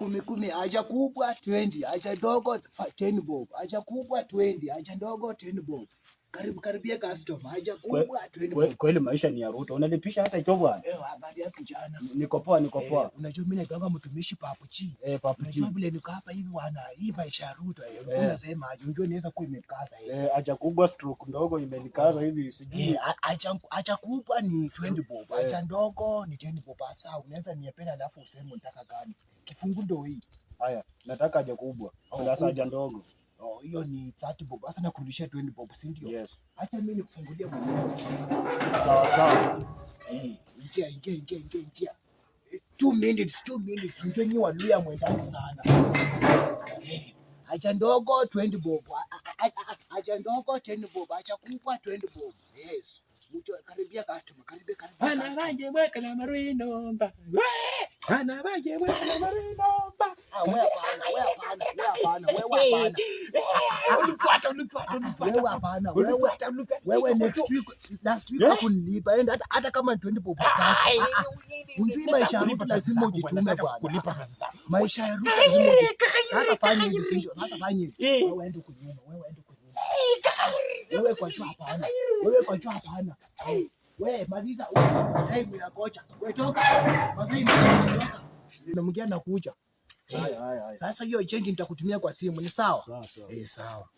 Kumi, haja kubwa 20, haja ndogo 10 bob, haja kubwa 20, haja ndogo 10 bob. Karibia customer, haja kubwa 20 bob. Kweli maisha ni ya Ruto. Unalipisha hata hicho bwana. Habari ya kijana. Niko poa. Unajua mimi naitwa mtumishi Papuchi. Papuchi. Unajua vile niko hapa hivi bwana, hii maisha ya Ruto unasema unajua inaweza kuwa imekaza haja kubwa stroke ndogo imenikaza hivi sijui. Haja kubwa ni 20 bob, haja ndogo ni 10 bob. Sasa unaweza niependa alafu useme unataka gani? Kifungu ndio hii. Haya, nataka haja kubwa. Sasa haja ndogo. Hiyo ni 30 bob. Sasa nakurudishia 20 bob, si ndio? Yes. Acha mimi nikufungulie mwenyewe. Sawa. Ingia. 2 minutes. Mtu ni waluya mwendani sana. Haja ndogo 20 bob. Haja ndogo 10 bob. Haja kubwa 20 bob. Yes. Mtu karibia customer, karibia. Ana baje mweka na marino mba. Ana baje mweka na marino mba. Wewe hapana. Wewe last week hakunilipa. Hata kama 20 bob staki. Unjui maisha ya Ruto lazima ujitume bwana. Kulipa pesa sana. Maisha ya Ruto lazima. Sasa fanya hivi si ndio? Wewe ende kunyuma. Wewe kwa jua hapana. Wewe maliza time ya kocha. Wewe toka. Sasa hivi toka. Na mwingine anakuja. Haya. Sasa hiyo change nitakutumia kwa simu, ni sawa? Sawa. Sawa.